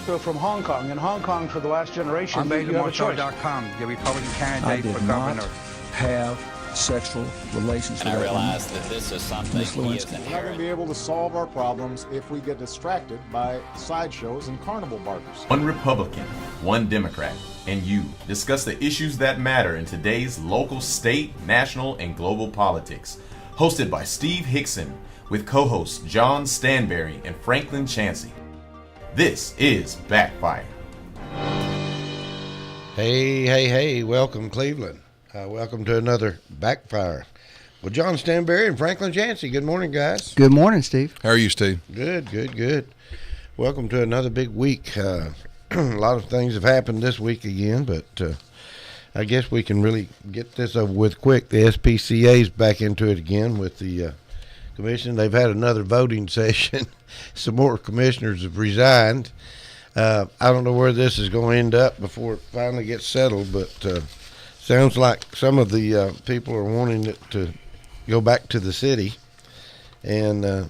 doctor from Hong Kong. In Hong Kong, for the last generation, I'm you have a choice. BetaMortal.com, the Republican I candidate did for not governor. have sexual relations with And I that realized woman. that this is something Miss he Lewinsky. is We're not going to inherent. be able to solve our problems if we get distracted by sideshows and carnival barkers. One Republican, one Democrat, and you discuss the issues that matter in today's local, state, national, and global politics. Hosted by Steve Hickson with co-hosts John Stanberry and Franklin Chansey. This is Backfire. Hey, welcome Cleveland. Welcome to another Backfire with John Stanberry and Franklin Chansey. Good morning, guys. Good morning, Steve. How are you, Steve? Good. Welcome to another big week. A lot of things have happened this week again, but I guess we can really get this over with quick. The SPCA's back into it again with the commission. They've had another voting session. Some more commissioners have resigned. I don't know where this is going to end up before it finally gets settled, but sounds like some of the people are wanting it to go back to the city, and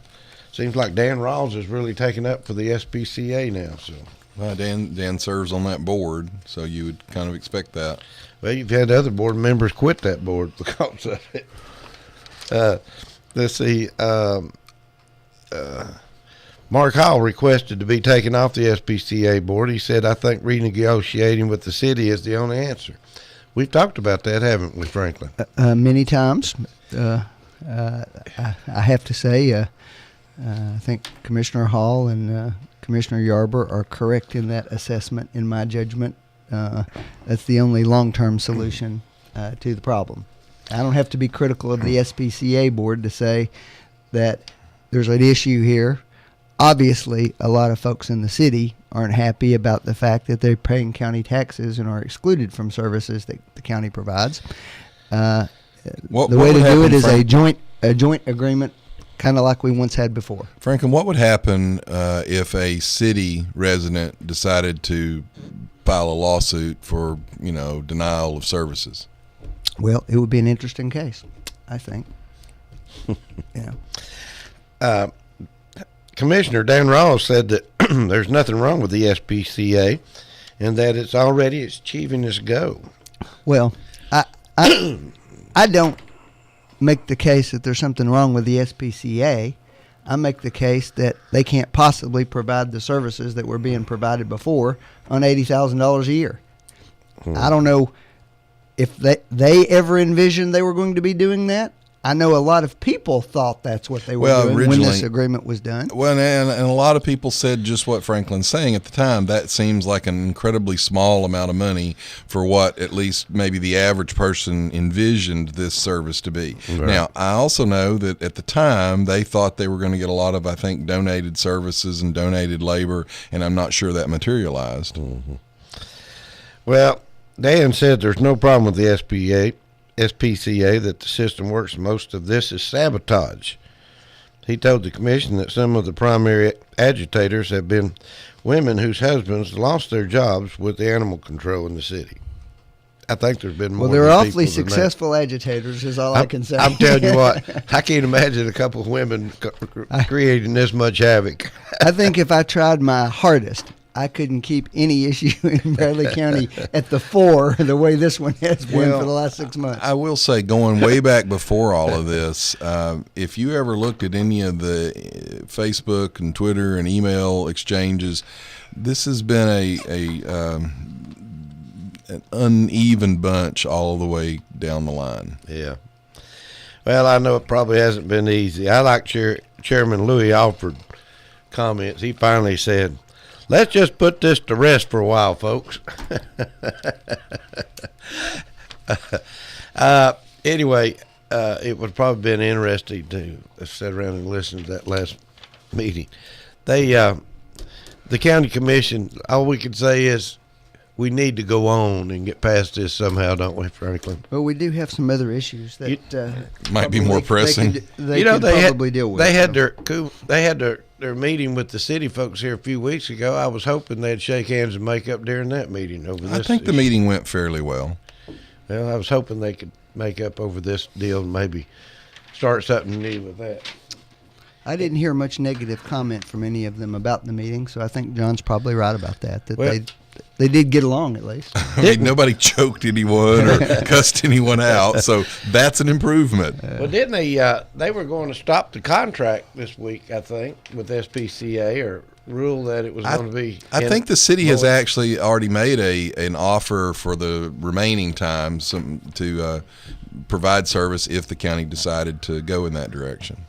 seems like Dan Rawls is really taking up for the SPCA now. So, Well, Dan serves on that board, so you would kind of expect that. well, you've had other board members quit that board because of it. Let's see. Mark Howell requested to be taken off the SPCA board. He said, "I think renegotiating with the city is the only answer." We've talked about that, haven't we, Franklin? Many times. I have to say, I think Commissioner Hall and Commissioner Yarber are correct in that assessment, in my judgment. That's the only long-term solution to the problem. I don't have to be critical of the SPCA board to say that there's an issue here. Obviously, a lot of folks in the city aren't happy about the fact that they're paying county taxes and are excluded from services that the county provides. The way to do it is a joint agreement, kind of like we once had before. Franklin, what would happen if a city resident decided to file a lawsuit for, denial of services? Well, it would be an interesting case, I think. Yeah. Commissioner Dan Rawls said that there's nothing wrong with the SPCA and that it's already achieving its goal. Well, I don't make the case that there's something wrong with the SPCA. I make the case that they can't possibly provide the services that were being provided before on $80,000 a year. I don't know if they ever envisioned they were going to be doing that. I know a lot of people thought that's what they were doing when this agreement was done. Well, and a lot of people said just what Franklin's saying at the time. That seems like an incredibly small amount of money for what at least maybe the average person envisioned this service to be. Right. Now, I also know that at the time they thought they were going to get a lot of, I think, donated services and donated labor, and I'm not sure that materialized. Mm-hmm. Well, Dan said there's no problem with the SPCA, that the system works. Most of this is sabotage. He told the commission that some of the primary agitators have been women whose husbands lost their jobs with the animal control in the city. I think there's been more. Well, they're awfully successful agitators, is all I can say. I'm telling you what, I can't imagine a couple of women creating this much havoc. I think if I tried my hardest, I couldn't keep any issue in Bradley County at the fore the way this one has been for the last 6 months. I will say, going way back before all of this, if you ever looked at any of the Facebook and Twitter and email exchanges, this has been an uneven bunch all the way down the line. Yeah. Well, I know it probably hasn't been easy. I like Chairman Louis Alford comments. He finally said, "Let's just put this to rest for a while, folks." Anyway, it would probably been interesting to sit around and listen to that last meeting. The county commission, all we could say is we need to go on and get past this somehow, don't we, Franklin? Well, we do have some other issues that might be more pressing. They could probably deal with. They had their meeting with the city folks here a few weeks ago. I was hoping they'd shake hands and make up during that meeting over this. I think the meeting went fairly well. Well, I was hoping they could make up over this deal and maybe start something new with that. I didn't hear much negative comment from any of them about the meeting, so I think John's probably right about that. Well, they did get along at least. I mean, nobody choked anyone or cussed anyone out, so that's an improvement. Well, didn't they were going to stop the contract this week, I think, with SPCA, or rule that it was going to be. I think the city has actually already made an offer for the remaining time to provide service if the county decided to go in that direction.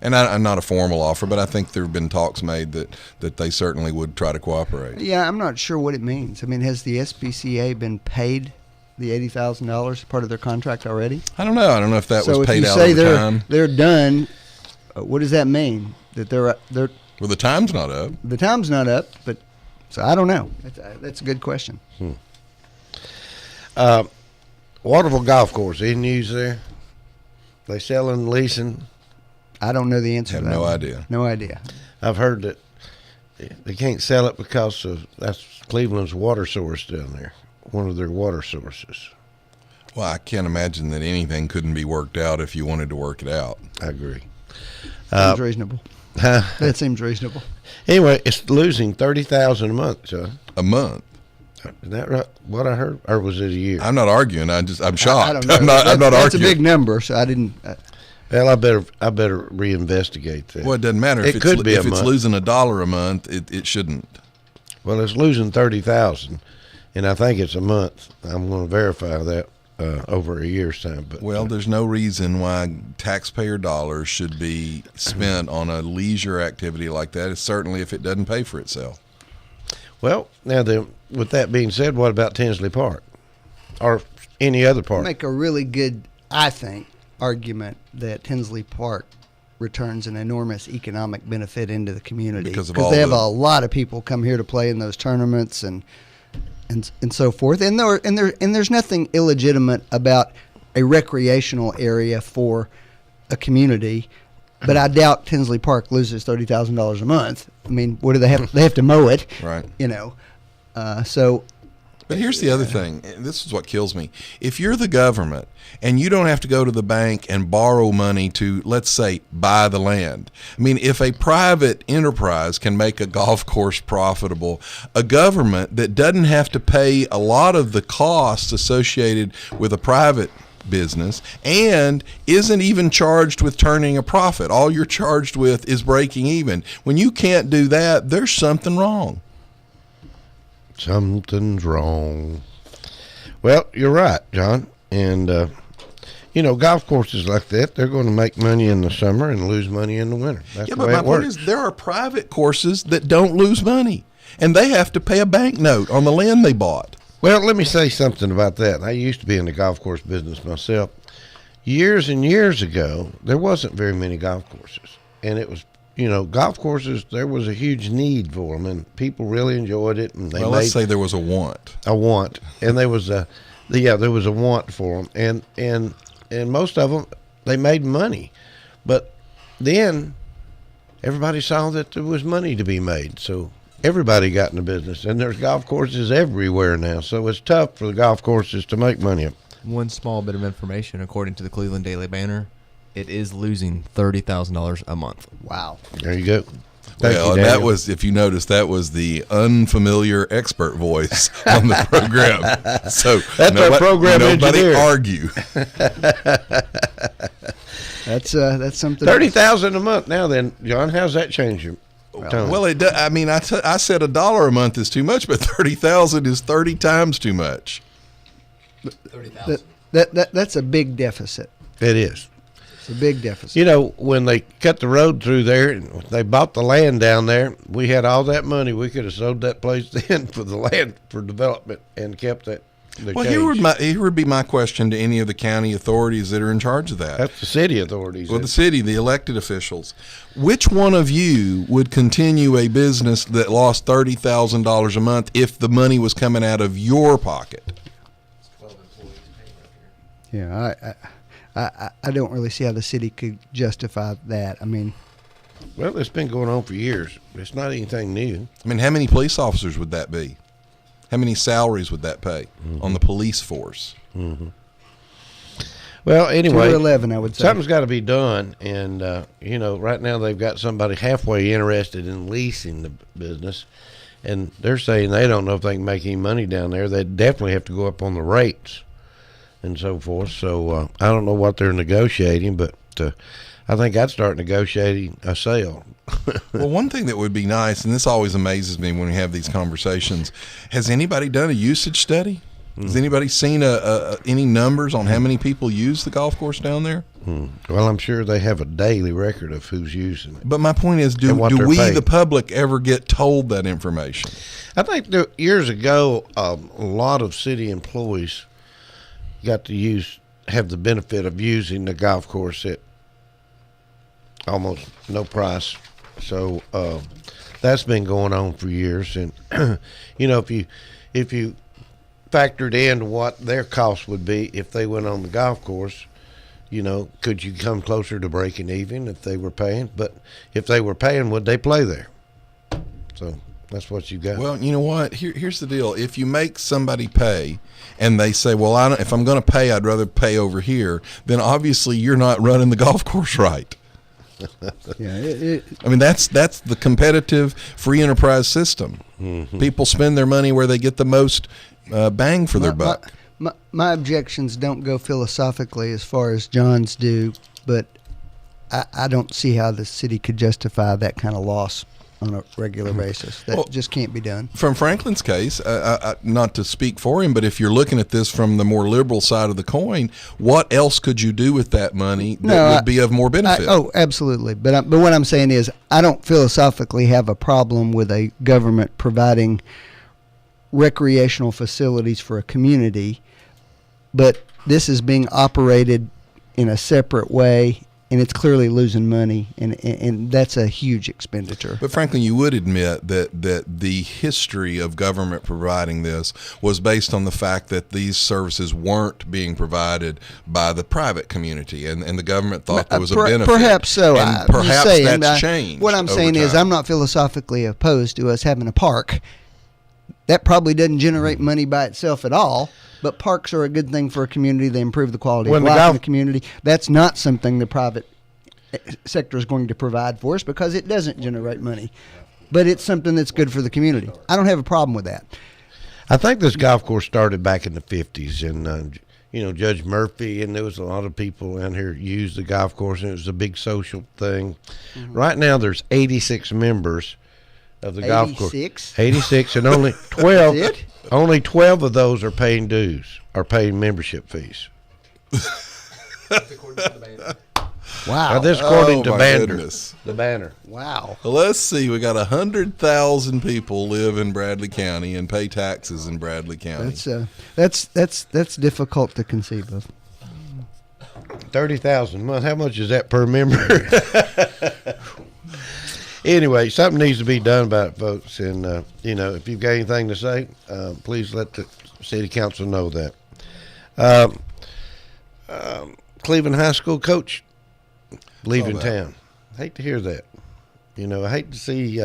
And I'm not a formal offer, but I think there have been talks made that they certainly would try to cooperate. Yeah, I'm not sure what it means. I mean, has the SPCA been paid the $80,000 part of their contract already? I don't know. I don't know if that was paid out So if you over say time. they're done, what does that mean? That they're Well, the time's not up. the time's not up, but so I don't know. That's a good question. Waterville Golf Course. Any news there? They selling, leasing? I don't know the answer. Have to that no one. idea. No idea. I've heard that they can't sell it because that's Cleveland's water source down there. One of their water sources. Well, I can't imagine that anything couldn't be worked out if you wanted to work it out. I agree. Seems reasonable. That seems reasonable. Anyway, it's losing $30,000 a month, John. A month. Is that right? What I heard, or was it a year? I'm not arguing. I'm shocked. I don't know. I'm not arguing. That's a big number, so I didn't. Well, I better reinvestigate that. Well, it doesn't matter if It could be a if it's month. losing $1 a month. It shouldn't. Well, it's losing $30,000, and I think it's a month. I'm going to verify that over a year's time. But Well, there's no reason why taxpayer dollars should be spent on a leisure activity like that. Certainly, if it doesn't pay for itself. well, now then, with that being said, what about Tinsley Park or any other park? Make a really good, I think, argument that Tinsley Park returns an enormous economic benefit into the community Because of all they have the- a lot of people come here to play in those tournaments and so forth, and there's nothing illegitimate about a recreational area for a community. But I doubt Tinsley Park loses $30,000 a month. I mean, what do they have? They have to mow it, Right. You know, so. But here's the other thing. This is what kills me. If you're the government and you don't have to go to the bank and borrow money to, let's say, buy the land. I mean, if a private enterprise can make a golf course profitable, a government that doesn't have to pay a lot of the costs associated with a private business and isn't even charged with turning a profit. All you're charged with is breaking even. When you can't do that, there's something wrong. Something's wrong. Well, you're right, John. And, golf courses like that, they're going to make money in the summer and lose money in the winter. That's Yeah, the but way my it point works. is there are private courses that don't lose money, and they have to pay a bank note on the land they bought. Well, let me say something about that. I used to be in the golf course business myself. Years and years ago, there wasn't very many golf courses. And it was, golf courses, there was a huge need for them, and people really enjoyed it. And they Let's say there was a want. And there was there was a want for them. And most of them, they made money. But then everybody saw that there was money to be made. So everybody got in the business, and there's golf courses everywhere now. So it's tough for the golf courses to make money. One small bit of information, according to the Cleveland Daily Banner, it is losing $30,000 a month. Wow. There you go. Thank Well, you, and that Daniel. was, if you notice, that was the unfamiliar expert voice on the program. So That's our program nobody engineer. argue. That's something. 30,000 a month. Now then, John, how's that change your tone? Well, I said $1 a month is too much, but 30,000 is 30 times too much. That's a big deficit. It is. It's a big deficit. When they cut the road through there and they bought the land down there, we had all that money. We could have sold that place then for the land for development and kept that. Well, here would be my question to any of the county authorities that are in charge of that. That's the city authorities. Well, the city, the elected officials. Which one of you would continue a business that lost $30,000 a month if the money was coming out of your pocket? Yeah, I don't really see how the city could justify that. I mean, Well, it's been going on for years. It's not anything new. I mean, how many police officers would that be? How many salaries would that pay on the police force? Well, anyway, 2 to 11, I would say. something's got to be done, and right now they've got somebody halfway interested in leasing the business, and they're saying they don't know if they can make any money down there. They definitely have to go up on the rates and so forth. So I don't know what they're negotiating, but I think I'd start negotiating a sale. Well, one thing that would be nice, and this always amazes me when we have these conversations, has anybody done a usage study? Has anybody seen any numbers on how many people use the golf course down there? Well, I'm sure they have a daily record of who's using it. But my point is, do we, the public, ever get told that information? I think years ago, a lot of city employees got to have the benefit of using the golf course at almost no price. So that's been going on for years. And if you factored in what their cost would be if they went on the golf course, could you come closer to breaking even if they were paying? But if they were paying, would they play there? So that's what you got. Well, you know what? Here's the deal. If you make somebody pay and they say, well, if I'm going to pay, I'd rather pay over here, then obviously you're not running the golf course right. Yeah, I mean, that's the competitive free enterprise system. Mm-hmm. People spend their money where they get the most bang for their buck. My objections don't go philosophically as far as John's do, but I don't see how the city could justify that kind of loss on a regular basis. That just can't be done. From Franklin's case, not to speak for him, but if you're looking at this from the more liberal side of the coin, what else could you do with that money that would be of more benefit? Absolutely. But what I'm saying is I don't philosophically have a problem with a government providing recreational facilities for a community, but this is being operated in a separate way, and it's clearly losing money, and that's a huge expenditure. But frankly, you would admit that the history of government providing this was based on the fact that these services weren't being provided by the private community, and the government thought there was a benefit. Perhaps so. And perhaps that's changed. What I'm saying is I'm not philosophically opposed to us having a park. That probably doesn't generate money by itself at all, but parks are a good thing for a community. They improve the quality of life in the community. That's not something the private sector is going to provide for us because it doesn't generate money, but it's something that's good for the community. I don't have a problem with that. I think this golf course started back in the 50s, and Judge Murphy, and there was a lot of people down here used the golf course, and it was a big social thing. Mm-hmm. Right now, there's 86 members of the golf course. 86, and only 12. Only 12 of those are paying dues, are paying membership fees. Wow. Now, this according to Goodness. the banner. Wow. Well, let's see. We got 100,000 people live in Bradley County and pay taxes in Bradley County. That's difficult to conceive of. 30,000 a month. How much is that per member? Anyway, something needs to be done about it, folks. And, if you've got anything to say, please let the city council know that. Cleveland High School coach leaving town. Hate to hear that. I hate to see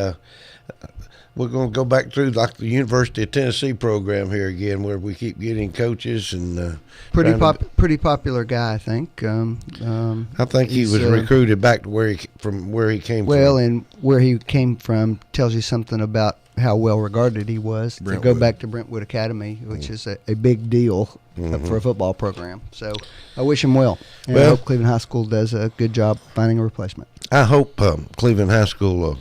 we're going to go back through like the University of Tennessee program here again, where we keep getting coaches and pretty popular guy, I think. I think he was recruited back to where he came from. Well, and where he came from tells you something about how well regarded he was. To go back to Brentwood Academy, which is a big deal for a football program. So I wish him well. And I hope Cleveland High School does a good job finding a replacement. I hope Cleveland High School will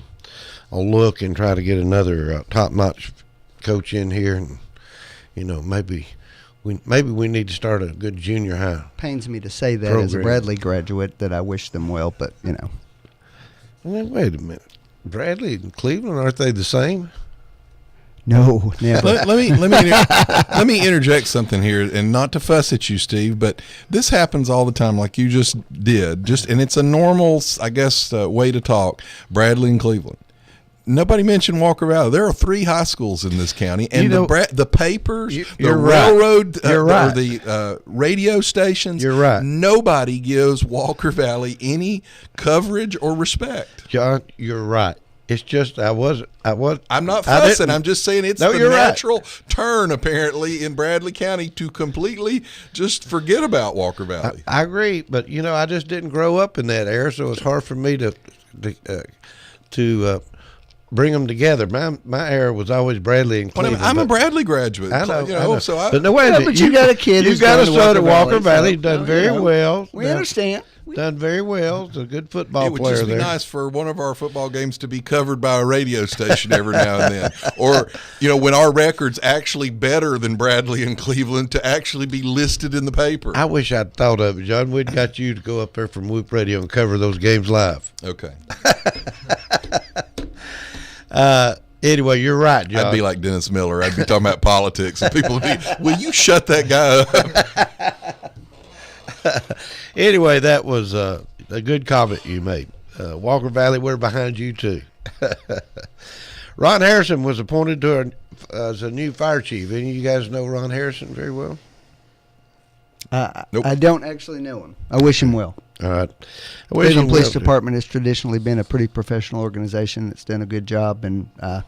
look and try to get another top-notch coach in here, and maybe we need to start a good junior high. Pains me to say that as a Bradley graduate that I wish them well, but Wait a minute, Bradley and Cleveland, aren't they the same? No, never. let me interject something here, and not to fuss at you, Steve, but this happens all the time, like you just did. And it's a normal, I guess, way to talk. Bradley and Cleveland. Nobody mentioned Walker Valley. There are 3 high schools in this county, and the papers, the railroad, or the radio stations. You're right. Nobody gives Walker Valley any coverage or respect. John, you're right. It's just I was. I'm not fussing. I'm just saying it's the you're natural turn, apparently, in Bradley County to completely just forget about Walker Valley. I agree, but I just didn't grow up in that era, so it's hard for me to bring them together. My era was always Bradley and Cleveland. I'm a Bradley graduate. I know. But no, wait a minute. But you got a kid. You who's got a going to son at Walker Valley. so, Done very well. We understand. Done very well. He's a good football it would player just be there. nice for one of our football games to be covered by a radio station every now and then, or when our record's actually better than Bradley and Cleveland, to actually be listed in the paper. I wish I'd thought of it, John. We'd got you to go up there from Whoop Radio and cover those games live. Okay. Anyway, you're right, John. I'd be like Dennis Miller. I'd be talking about politics, and people would be, "Will you shut that guy up?" Anyway, that was a good comment you made. Walker Valley, we're behind you too. Ron Harrison was appointed as a new fire chief. Any of you guys know Ron Harrison very well? Nope. I don't actually know him. I wish him well. All right. I wish Cleveland him Police well, too. Department has traditionally been a pretty professional organization that's done a good job, and I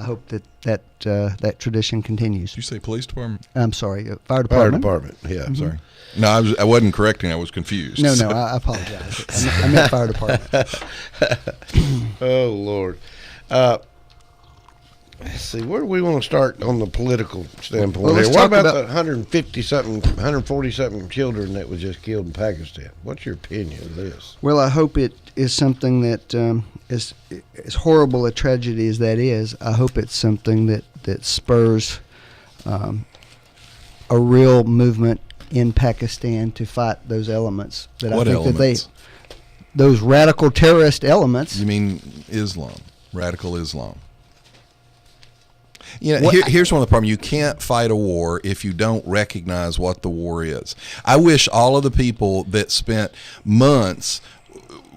hope that tradition continues. Did you say police department? I'm sorry, fire Fire department. department, yeah. I'm sorry. No, I wasn't correcting. I was confused. No, I apologize. I meant fire department. Oh, Lord. Let's see, where do we want to start on the political standpoint Well, let's here? What talk about the about- 140-something children that was just killed in Pakistan? What's your opinion of this? Well, I hope it is something that is as horrible a tragedy as that is. I hope it's something that spurs a real movement in Pakistan to fight those elements. What elements? Those radical terrorist elements. You mean Islam, radical Islam? Here's one of the problems. You can't fight a war if you don't recognize what the war is. I wish all of the people that spent months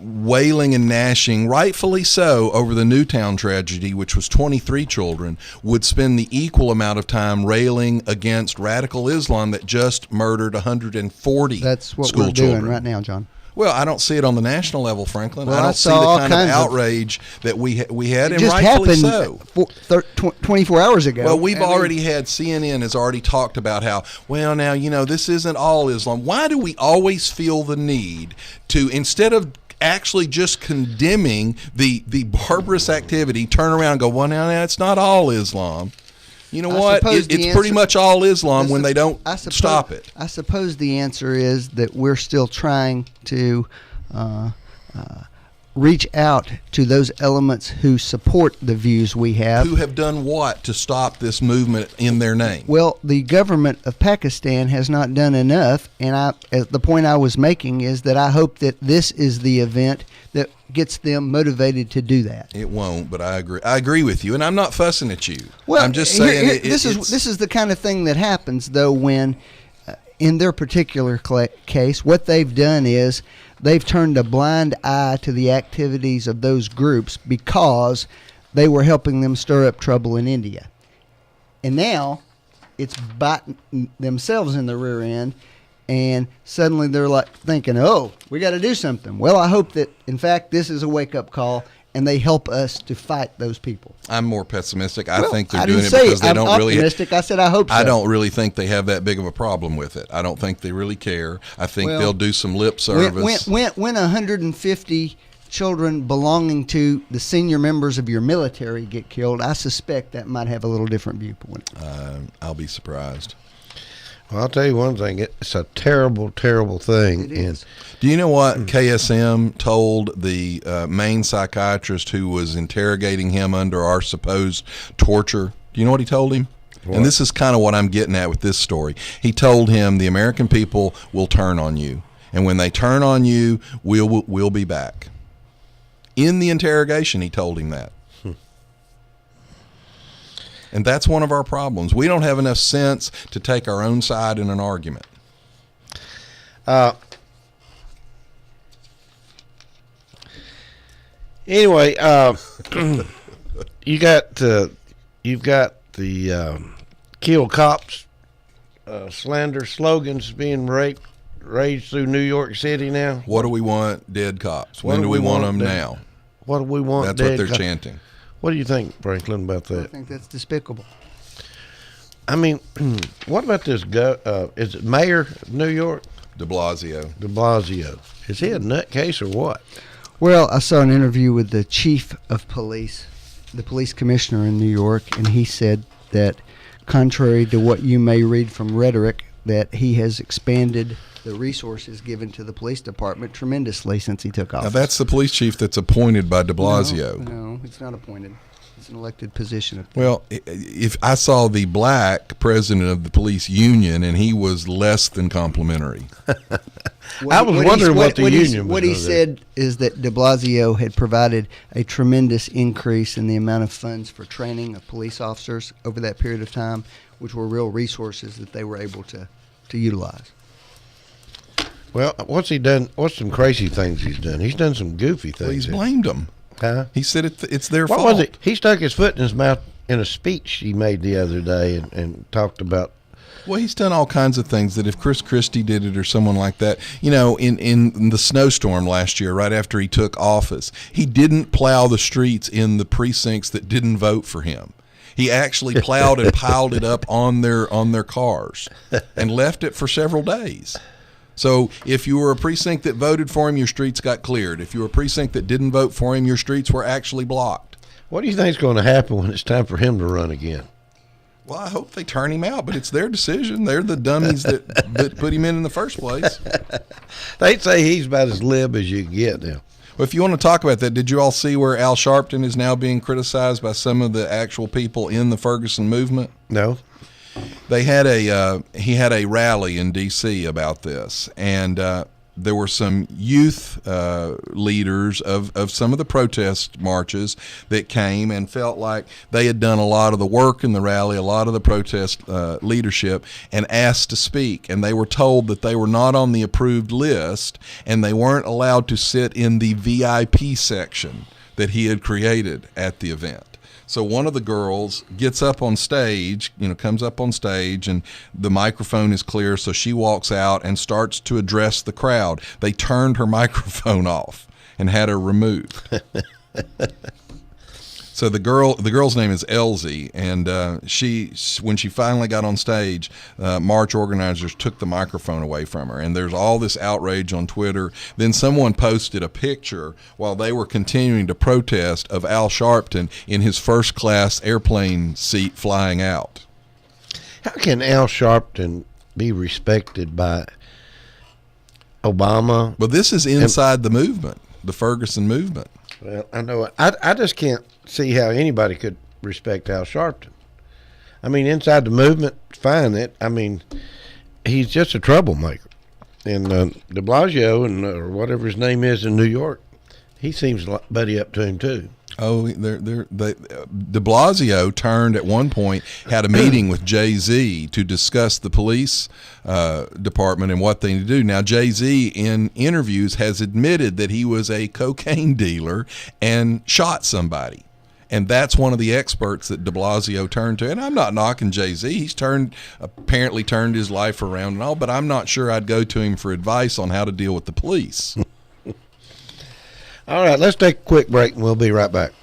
wailing and gnashing, rightfully so, over the Newtown tragedy, which was 23 children, would spend the equal amount of time railing against radical Islam that just murdered 140 That's what school we're doing children. right now, John. Well, I don't see it on the national level, Franklin. Well, I I don't see saw the all kind of kinds of- outrage that we had, It and just rightfully happened so. 24 hours ago. Well, we've I mean, already had CNN has already talked about how, well, now, this isn't all Islam. Why do we always feel the need to, instead of actually just condemning the barbarous activity, turn around and go, well, now it's not all Islam. You know I what? suppose the It's pretty answer- much all Islam when they don't I suppose- stop it. I suppose the answer is that we're still trying to reach out to those elements who support the views we have. Who have done what to stop this movement in their name? Well, the government of Pakistan has not done enough, and the point I was making is that I hope that this is the event that gets them motivated to do that. It won't, but I agree. I agree with you, and I'm not fussing at you. Well, I'm just saying this is the kind of thing that happens though when, in their particular case, what they've done is they've turned a blind eye to the activities of those groups because they were helping them stir up trouble in India, and now it's biting themselves in the rear end. And suddenly they're like thinking, oh, we got to do something. Well, I hope that, in fact, this is a wake-up call and they help us to fight those people. I'm more pessimistic. I Well, think they're I doing didn't it say because they I'm don't really. optimistic. I said I hope so. I don't really think they have that big of a problem with it. I don't think they really care. I think Well, they'll do some lip service. When 150 children belonging to the senior members of your military get killed, I suspect that might have a little different viewpoint. I'll be surprised. Well, I'll tell you one thing. It's a terrible, terrible thing. It is. Do you know what KSM told the main psychiatrist who was interrogating him under our supposed torture? Do you know what he told him? What? And this is kind of what I'm getting at with this story. He told him the American people will turn on you, and when they turn on you, we'll be back. In the interrogation, he told him that. And that's one of our problems. We don't have enough sense to take our own side in an argument. Anyway, you've got the kill cops slander slogans being raised through New York City now. What do we want? Dead cops. When do we want them now? What do we want? That's what they're chanting. What do you think, Franklin, about I that? think that's despicable. I mean, what about this is it Mayor of New York? De Blasio. De Blasio. Is he a nutcase or what? Well, I saw an interview with the chief of police, the police commissioner in New York, and he said that, contrary to what you may read from rhetoric, that he has expanded the resources given to the police department tremendously since he took office. Now, that's the police chief that's appointed by de Blasio. No, it's not appointed. It's an elected position. Well, if I saw the black president of the police union, and he was less than complimentary. I was wondering what the union was. What he said is that de Blasio had provided a tremendous increase in the amount of funds for training of police officers over that period of time, which were real resources that they were able to utilize. Well, what's he done? What's some crazy things he's done? He's done some goofy things. Well, he's blamed them. Huh? He said it's their What fault. was it? He stuck his foot in his mouth in a speech he made the other day and talked about. Well, he's done all kinds of things that if Chris Christie did it or someone like that, you know, in the snowstorm last year, right after he took office, he didn't plow the streets in the precincts that didn't vote for him. He actually plowed and piled it up on their cars and left it for several days. So if you were a precinct that voted for him, your streets got cleared. If you were a precinct that didn't vote for him, your streets were actually blocked. What do you think is going to happen when it's time for him to run again? Well, I hope they turn him out, but it's their decision. They're the dummies that put him in the first place. They say he's about as lib as you can get now. Well, if you want to talk about that, did you all see where Al Sharpton is now being criticized by some of the actual people in the Ferguson movement? No. They had he had a rally in D.C. about this, and there were some youth leaders of some of the protest marches that came and felt like they had done a lot of the work in the rally, a lot of the protest leadership, and asked to speak. And they were told that they were not on the approved list, and they weren't allowed to sit in the VIP section that he had created at the event. So one of the girls gets up on stage, comes up on stage, and the microphone is clear, so she walks out and starts to address the crowd. They turned her microphone off and had her removed. So the girl's name is Elsie, and when she finally got on stage, march organizers took the microphone away from her, and there's all this outrage on Twitter. Then someone posted a picture while they were continuing to protest of Al Sharpton in his first-class airplane seat flying out. How can Al Sharpton be respected by Obama? Well, this is inside the movement, the Ferguson movement. Well, I know. I just can't see how anybody could respect Al Sharpton. I mean, inside the movement, fine. He's just a troublemaker. And de Blasio or whatever his name is in New York, he seems to buddy up to him too. Oh, de Blasio turned at one point, had a meeting with Jay-Z to discuss the police department and what they need to do. Now, Jay-Z in interviews has admitted that he was a cocaine dealer and shot somebody. And that's one of the experts that de Blasio turned to. And I'm not knocking Jay-Z. He's apparently turned his life around and all, but I'm not sure I'd go to him for advice on how to deal with the police. All right, let's take a quick break and we'll be right back.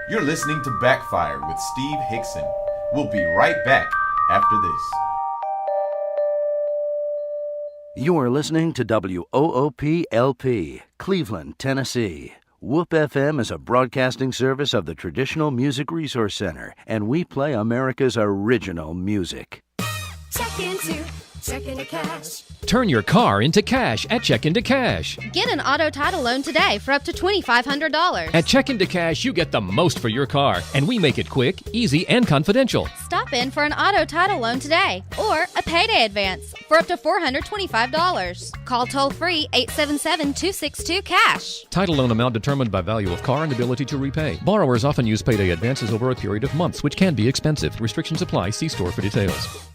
You're listening to Backfire with Steve Hickson. We'll be right back after this. You're listening to WOOP-LP, Cleveland, Tennessee. WOOP FM is a broadcasting service of the Traditional Music Resource Center, and we play America's original music. Check into cash. Turn your car into cash at Check Into Cash. Get an auto title loan today for up to $2,500. At Check Into Cash, you get the most for your car, and we make it quick, easy, and confidential. Stop in for an auto title loan today or a payday advance for up to $425. Call toll-free 877-262-CASH. Title loan amount determined by value of car and ability to repay. Borrowers often use payday advances over a period of months, which can be expensive. Restrictions apply. See store for details.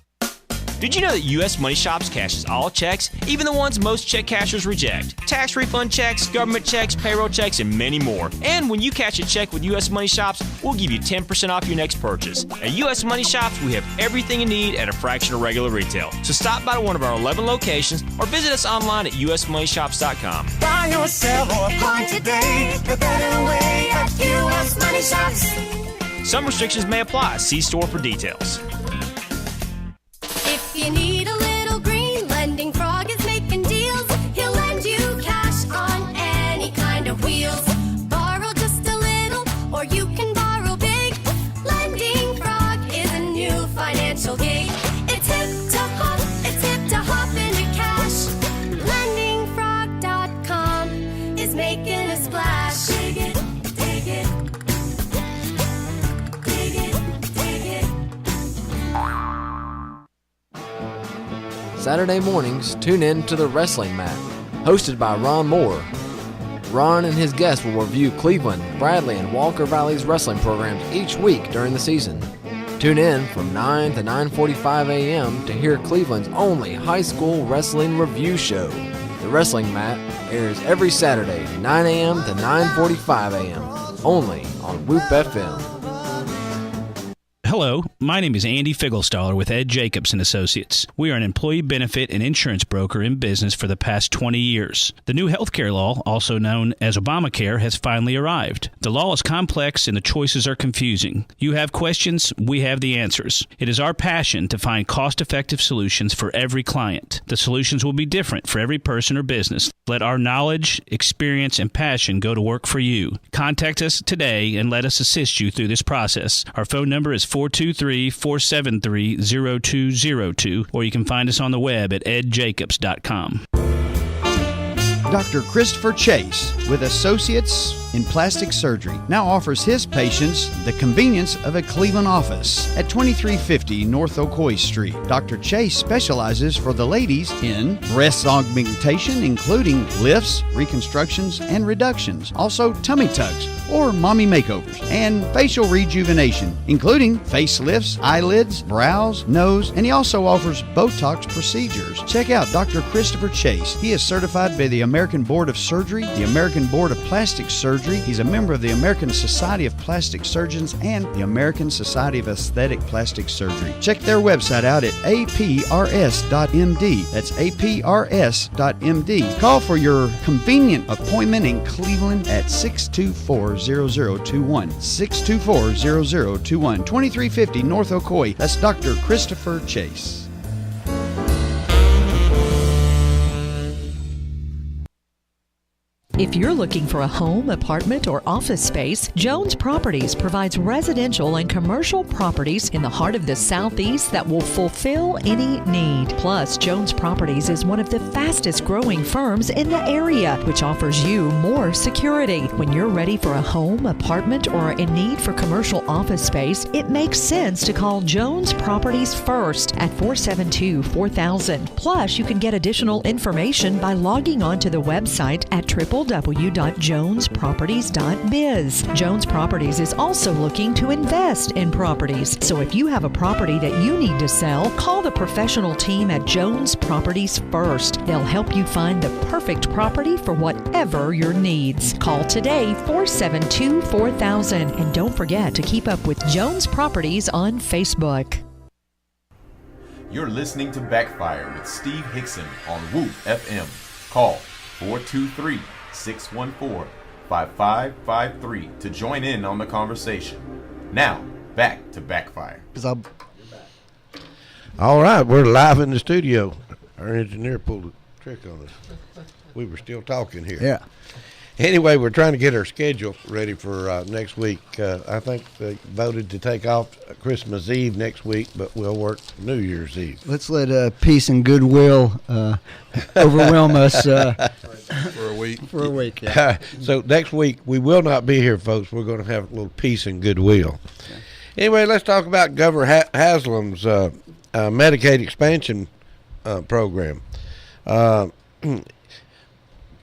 Did you know that U.S. Money Shops cashes all checks, even the ones most check cashers reject? Tax refund checks, government checks, payroll checks, and many more. And when you cash a check with U.S. Money Shops, we'll give you 10% off your next purchase. At U.S. Money Shops, we have everything you need at a fraction of regular retail. So stop by one of our 11 locations or visit us online at usmoneyshops.com. Buy yourself or apply today, the better way Some restrictions may apply. See store for details. If you need a little green, Lending Frog is making deals. He'll lend you cash on any kind of wheels. Borrow just a little, or you can borrow big. Lending Frog is a new financial gig. It's hip to hop into cash. LendingFrog.com is making a splash. Dig it, dig it. Dig it, dig it. Saturday mornings, tune in to The Wrestling Mat, hosted by Ron Moore. Ron and his guests will review Cleveland, Bradley, and Walker Valley's wrestling programs each week during the season. Tune in from 9 to 9:45 a.m. to hear Cleveland's only high school wrestling review show. The Wrestling Mat airs every Saturday, 9 a.m. to 9:45 a.m., only on Whoop FM. Hello, my name is Andy Figglestaller with Ed Jacobs & Associates. We are an employee benefit and insurance broker in business for the past 20 years. The new healthcare law, also known as Obamacare, has finally arrived. The law is complex and the choices are confusing. You have questions, we have the answers. It is our passion to find cost-effective solutions for every client. The solutions will be different for every person or business. Let our knowledge, experience, and passion go to work for you. Contact us today and let us assist you through this process. Our phone number is 423-473-0202, or you can find us on the web at edjacobs.com. Dr. Christopher Chase, with Associates in Plastic Surgery, now offers his patients the convenience of a Cleveland office at 2350 North Ocoee Street. Dr. Chase specializes for the ladies in breast augmentation, including lifts, reconstructions, and reductions, also tummy tucks or mommy makeovers, and facial rejuvenation, including facelifts, eyelids, brows, nose, and he also offers Botox procedures. Check out Dr. Christopher Chase. He is certified by the American Board of Surgery, the American Board of Plastic Surgery. He's a member of the American Society of Plastic Surgeons and the American Society of Aesthetic Plastic Surgery. Check their website out at aprs.md. That's aprs.md. Call for your convenient appointment in Cleveland at 624-0021. 624-0021. 2350 North Ocoee. That's Dr. Christopher Chase. If you're looking for a home, apartment, or office space, Jones Properties provides residential and commercial properties in the heart of the Southeast that will fulfill any need. Plus, Jones Properties is one of the fastest growing firms in the area, which offers you more security. When you're ready for a home, apartment, or in need for commercial office space, it makes sense to call Jones Properties first at 472-4000. Plus, you can get additional information by logging on to the website at www.jonesproperties.biz. Jones Properties is also looking to invest in properties. So if you have a property that you need to sell, call the professional team at Jones Properties first. They'll help you find the perfect property for whatever your needs. Call today, 472-4000. And don't forget to keep up with Jones Properties on Facebook. You're listening to Backfire with Steve Hickson on Whoop FM. Call 423-614-5553 to join in on the conversation. Now, back to Backfire. All right, we're live in the studio. Our engineer pulled a trick on us. We were still talking here. Yeah. Anyway, we're trying to get our schedule ready for next week. I think they voted to take off Christmas Eve next week, but we'll work New Year's Eve. Let's let peace and goodwill overwhelm us for a week. For a week, yeah. So next week, we will not be here, folks. We're going to have a little peace and goodwill. Okay. Anyway, let's talk about Governor Haslam's Medicaid expansion program.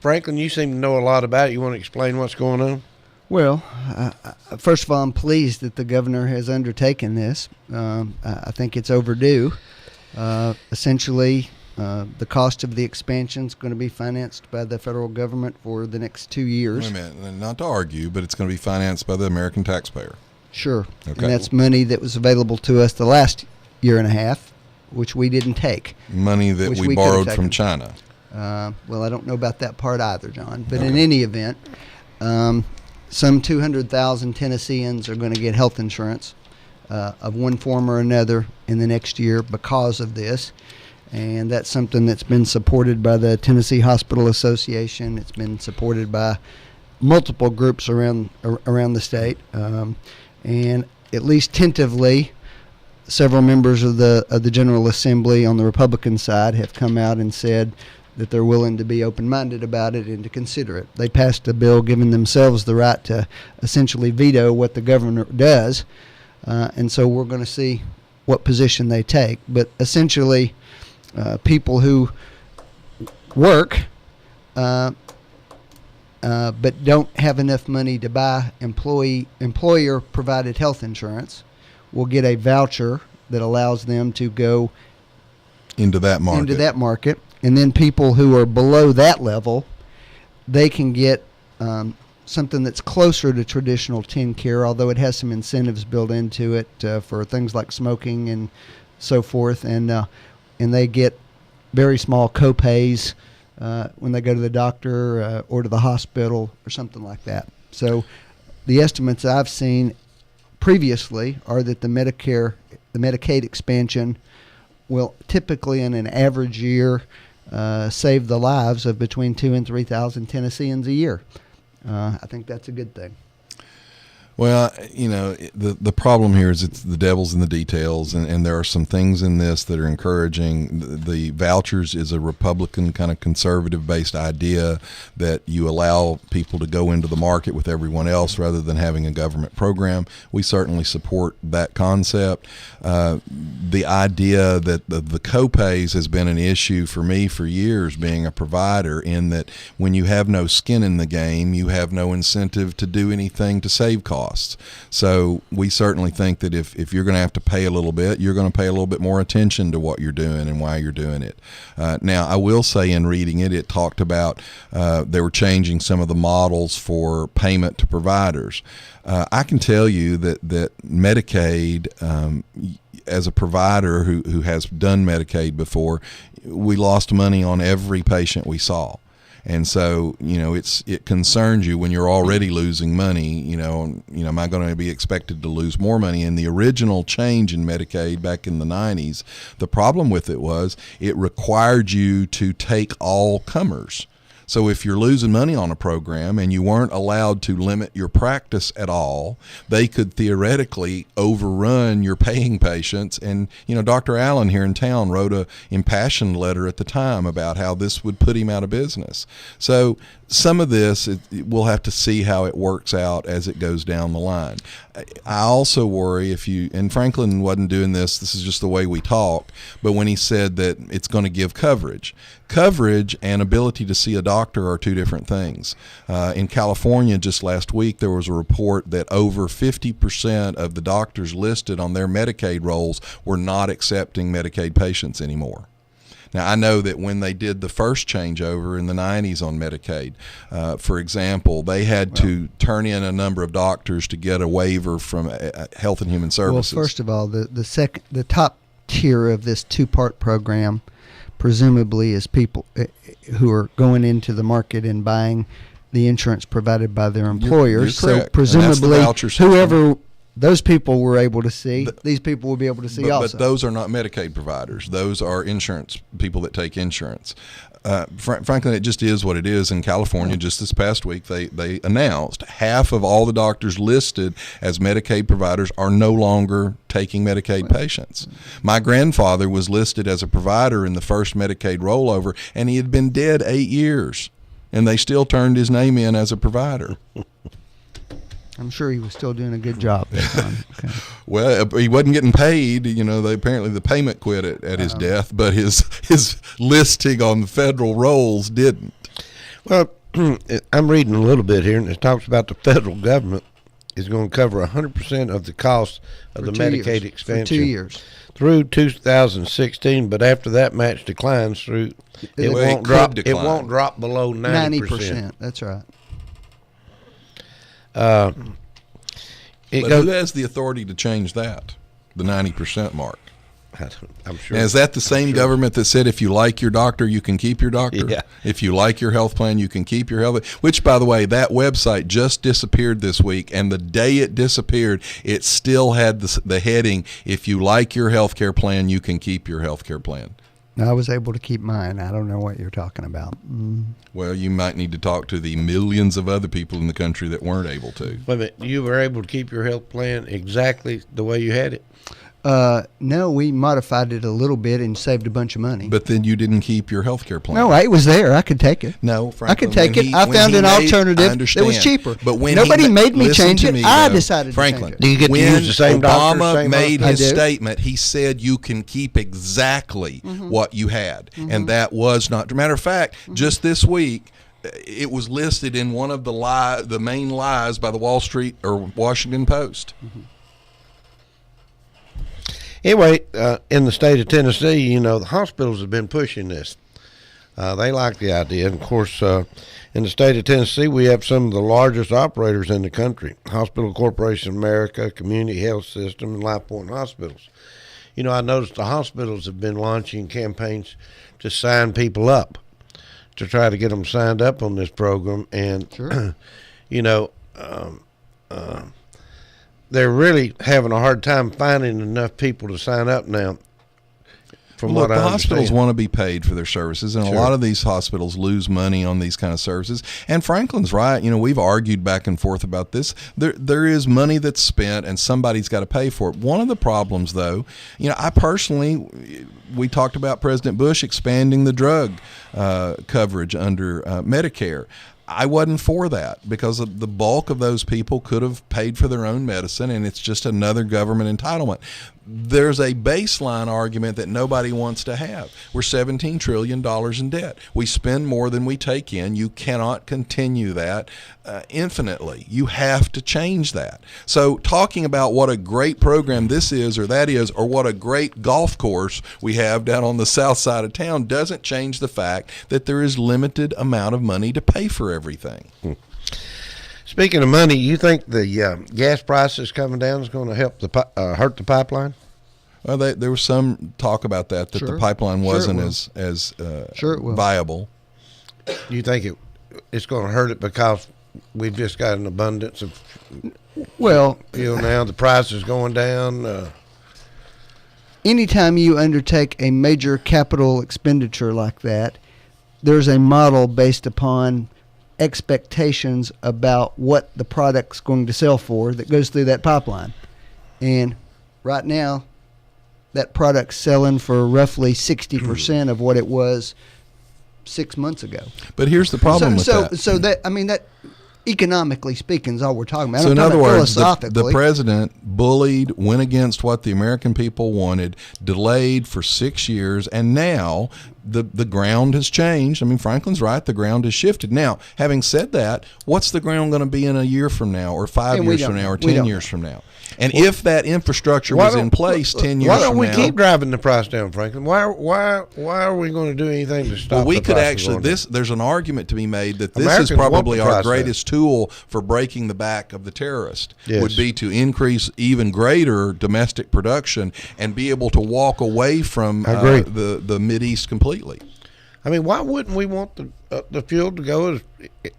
Franklin, you seem to know a lot about it. You want to explain what's going on? Well, first of all, I'm pleased that the governor has undertaken this. I think it's overdue. Essentially, the cost of the expansion is going to be financed by the federal government for the next 2 years. Wait a minute, not to argue, but it's going to be financed by the American taxpayer. Sure. Okay. And that's money that was available to us the last year and a half, which we didn't take. Money that we borrowed from China. Well, I don't know about that part either, John. But in any event, some 200,000 Tennesseans are going to get health insurance of one form or another in the next year because of this. And that's something that's been supported by the Tennessee Hospital Association. It's been supported by multiple groups around the state. And at least tentatively, several members of the General Assembly on the Republican side have come out and said that they're willing to be open-minded about it and to consider it. They passed a bill giving themselves the right to essentially veto what the governor does, and so we're going to see what position they take. But essentially, people who work but don't have enough money to buy employer-provided health insurance will get a voucher that allows them to go into that market. And then people who are below that level, they can get something that's closer to traditional TennCare, although it has some incentives built into it for things like smoking and so forth. And they get very small co-pays when they go to the doctor or to the hospital or something like that. So the estimates I've seen previously are that the Medicaid expansion will typically in an average year save the lives of between 2,000 and 3,000 Tennesseans a year. I think that's a good thing. Well, the problem here is it's the devil's in the details, and there are some things in this that are encouraging. The vouchers is a Republican kind of conservative-based idea that you allow people to go into the market with everyone else rather than having a government program. We certainly support that concept. The idea that the co-pays has been an issue for me for years being a provider, in that when you have no skin in the game, you have no incentive to do anything to save costs. So we certainly think that if you're going to have to pay a little bit, you're going to pay a little bit more attention to what you're doing and why you're doing it. Now, I will say in reading it, it talked about they were changing some of the models for payment to providers. I can tell you that Medicaid, as a provider who has done Medicaid before, we lost money on every patient we saw. And so, it concerns you when you're already losing money. Am I going to be expected to lose more money? In the original change in Medicaid back in the 90s, the problem with it was it required you to take all comers. So if you're losing money on a program and you weren't allowed to limit your practice at all, they could theoretically overrun your paying patients. And, Dr. Allen here in town wrote a impassioned letter at the time about how this would put him out of business. So some of this, we'll have to see how it works out as it goes down the line. I also worry and Franklin wasn't doing this is just the way we talk, but when he said that it's going to give coverage and ability to see a doctor are two different things. In California just last week, there was a report that over 50% of the doctors listed on their Medicaid rolls were not accepting Medicaid patients anymore. Now, I know that when they did the first changeover in the 90s on Medicaid, for example, they had to turn in a number of doctors to get a waiver from Health and Human Services. Well, first of all, the top tier of this two-part program presumably is people who are going into the market and buying the insurance provided by their employers. You're correct. So presumably, whoever those people were able to see, these people will be able to see also. But those are not Medicaid providers. Those are insurance people that take insurance. Frankly, it just is what it is. In California, just this past week, they announced half of all the doctors listed as Medicaid providers are no longer taking Medicaid patients. My grandfather was listed as a provider in the first Medicaid rollover, and he had been dead 8 years, and they still turned his name in as a provider. I'm sure he was still doing a good job that time. Okay. Well, he wasn't getting paid. Apparently the payment quit at his death, but his listing on the federal rolls didn't. Well, I'm reading a little bit here, and it talks about the federal government is going to cover 100% of the cost of the Medicaid expansion. For 2 years. Through 2016, but after that match declines through, it won't drop below 90%. That's right. But who has the authority to change that, the 90% mark? I'm sure. Now, is that the same government that said if you like your doctor, you can keep your doctor? Yeah. If you like your health plan, you can keep your health. Which, by the way, that website just disappeared this week, and the day it disappeared, it still had the heading, if you like your health care plan, you can keep your health care plan. I was able to keep mine. I don't know what you're talking about. Well, you might need to talk to the millions of other people in the country that weren't able to. Wait a minute, you were able to keep your health plan exactly the way you had it? No, we modified it a little bit and saved a bunch of money. But then you didn't keep your health care plan. No, it was there. I could take it. No, I could take it. I found an alternative that was cheaper. But when nobody made me change it, I though, decided Franklin, to change it. Do you get to use the same doctor? Obama made his statement, he said you can keep exactly what you had. And that was not. Matter of fact, just this week, it was listed in one of the main lies by the Wall Street or Washington Post. Anyway, in the state of Tennessee, the hospitals have been pushing this. They like the idea. And, of course, in the state of Tennessee, we have some of the largest operators in the country. Hospital Corporation of America, Community Health System, and Life Point Hospitals. I noticed the hospitals have been launching campaigns to sign people up, to try to get them signed up on this program. And, sure. They're really having a hard time finding enough people to sign up now. From what I understand, the hospitals want to be paid for their services, and a lot of these hospitals lose money on these kind of services. And Franklin's right. We've argued back and forth about this. There is money that's spent, and somebody's got to pay for it. One of the problems, though, I personally, we talked about President Bush expanding the drug coverage under Medicare. I wasn't for that because the bulk of those people could have paid for their own medicine, and it's just another government entitlement. There's a baseline argument that nobody wants to have. We're $17 trillion in debt. We spend more than we take in. You cannot continue that infinitely. You have to change that. So talking about what a great program this is or that is, or what a great golf course we have down on the south side of town doesn't change the fact that there is limited amount of money to pay for everything. Speaking of money, you think the gas prices coming down is going to help hurt the pipeline? Well, there was some talk about that the pipeline wasn't as viable. Do you think it's going to hurt it because we've just got an abundance of now the price is going down? Anytime you undertake a major capital expenditure like that, there's a model based upon expectations about what the product's going to sell for that goes through that pipeline. And right now, that product's selling for roughly 60% of what it was 6 months ago. But here's the problem with that. So that economically speaking is all we're talking about. So in other words, the president bullied, went against what the American people wanted, delayed for 6 years, and now the ground has changed. Franklin's right. The ground has shifted. Now, having said that, what's the ground going to be in a year from now or 5 years from now or 10 years from now? And if that infrastructure was in place 10 years from now. Why don't we keep driving the price down, Franklin? Why are we going to do anything to stop we the could price actually, there's an argument to be made that this Americans is probably want the our price greatest tool for breaking the back of the terrorist, Yes. would be to increase even greater domestic production and be able to walk away from the Mideast completely. Why wouldn't we want the fuel to go as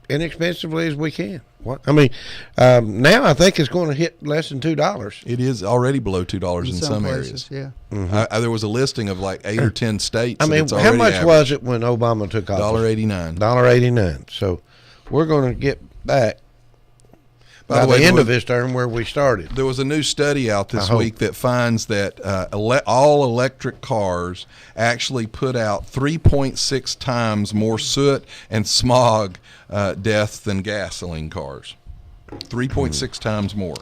inexpensively as we can? Now I think it's going to hit less than $2. It is already below $2 in some areas. Yeah. Mm-hmm. There was a listing of like 8 or 10 states. How much was it when Obama took office? $1.89. $1.89. So we're going to get back by the end of this term where we started. There was a new study out this week that finds that all electric cars actually put out 3.6 times more soot and smog deaths than gasoline cars. 3.6 times more.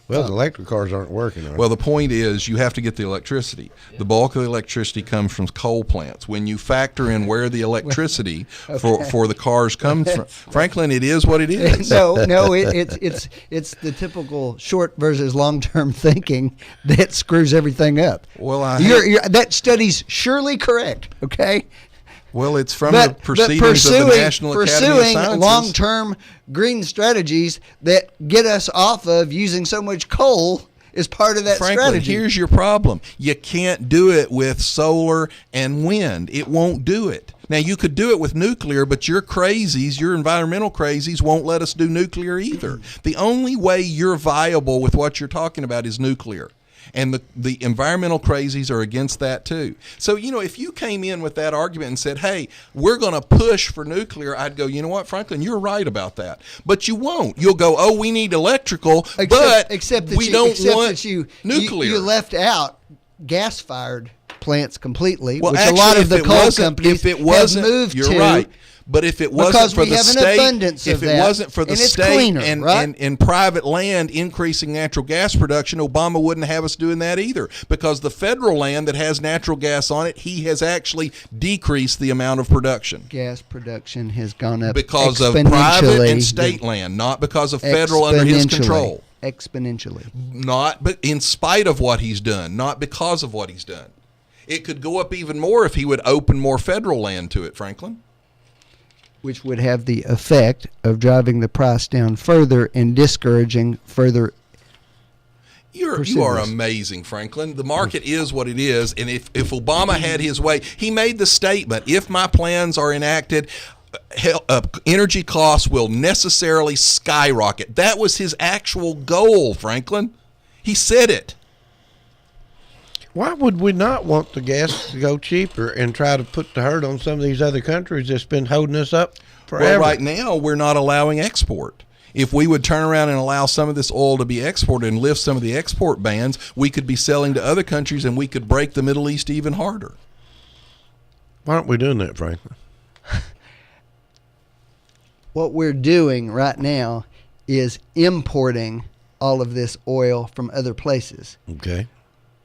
Well, the electric cars aren't working. Well, the point is you have to get the electricity. The bulk of the electricity comes from coal plants. When you factor in where the electricity for the cars comes from, Franklin, it is what it is. No, it's the typical short versus long-term thinking that screws everything up. Well, that study's surely correct, okay? Well, it's from the proceedings of the National Academy of Pursuing Sciences. long-term green strategies that get us off of using so much coal is part of that Franklin, strategy. Here's your problem. You can't do it with solar and wind. It won't do it. Now, you could do it with nuclear, but your crazies, your environmental crazies, won't let us do nuclear either. The only way you're viable with what you're talking about is nuclear. And the environmental crazies are against that too. So, if you came in with that argument and said, hey, we're going to push for nuclear, I'd go, you know what, Franklin, you're right about that. But you won't. You'll go, oh, we need electrical, but we don't want nuclear. You left out gas-fired plants completely, well, which actually, a lot of the coal companies have moved to. You're right. But if it wasn't for the state, if it wasn't for the state cleaner, and private land increasing natural gas production, Obama wouldn't have us doing that either. Because the federal land that has natural gas on it, he has actually decreased the amount of production. Gas production has gone up because of private and state land, not because of federal under his control. Exponentially. But in spite of what he's done, not because of what he's done. It could go up even more if he would open more federal land to it, Franklin. Which would have the effect of driving the price down further and discouraging further. You are amazing, Franklin. The market is what it is, and if Obama had his way, he made the statement, if my plans are enacted, energy costs will necessarily skyrocket. That was his actual goal, Franklin. He said it. Why would we not want the gas to go cheaper and try to put the hurt on some of these other countries that's been holding us up forever? Well, right now, we're not allowing export. If we would turn around and allow some of this oil to be exported and lift some of the export bans, we could be selling to other countries and we could break the Middle East even harder. Why aren't we doing that, Franklin? What we're doing right now is importing all of this oil from other places. Okay.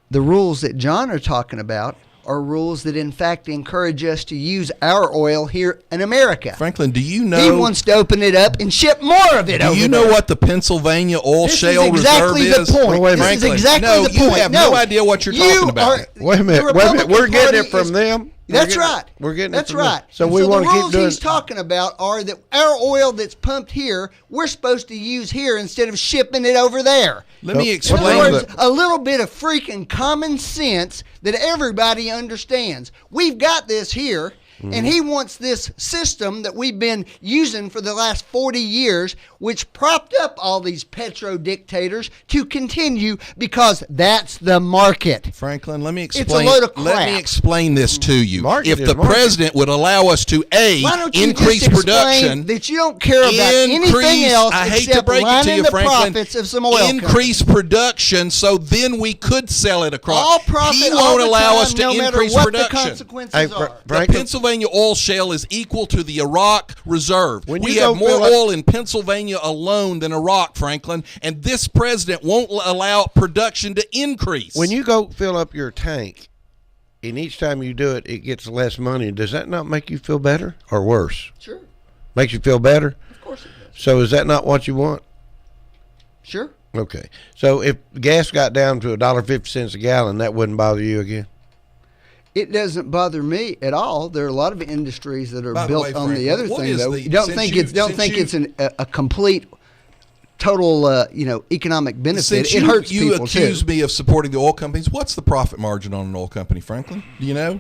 The rules that John are talking about are rules that, in fact, encourage us to use our oil here in America. Franklin, do you know... He wants to open it up and ship more of it over there. Do you know what the Pennsylvania oil shale reserve is? This is exactly the point. This is exactly the point. You have no idea what you're talking about. Wait a minute. We're getting it from them. That's right. We're getting that's it from right. them. So we want to keep doing. The rules he's talking about are that our oil that's pumped here, we're supposed to use here instead of shipping it over there. Let me explain. In other words, a little bit of freaking common sense that everybody understands. We've got this here. And he wants this system that we've been using for the last 40 years, which propped up all these petro dictators, to continue because that's the market. Franklin, let me explain. It's a load of crap. Let me explain this to you. Market if the president would allow us to increase production, that you don't care about anything else except lining the profits of some oil increase production, so then we could sell it across. All profit, he all won't the allow time, us to no matter increase what production. The consequences are. The Pennsylvania oil shale is equal to the Iraq reserve. We have more fill oil in Pennsylvania alone than Iraq, Franklin, and this president won't allow production to increase. When you go fill up your tank, and each time you do it, it gets less money, does that not make you feel better or worse? Sure. Makes you feel better? Of course it does. So is that not what you want? Sure. Okay. So if gas got down to $1.50 a gallon, that wouldn't bother you again? It doesn't bother me at all. There are a lot of industries that are built on the other thing, though. Don't think it's a complete, total, economic benefit. It hurts people too. You accuse me of supporting the oil companies. What's the profit margin on an oil company, Franklin? Do you know?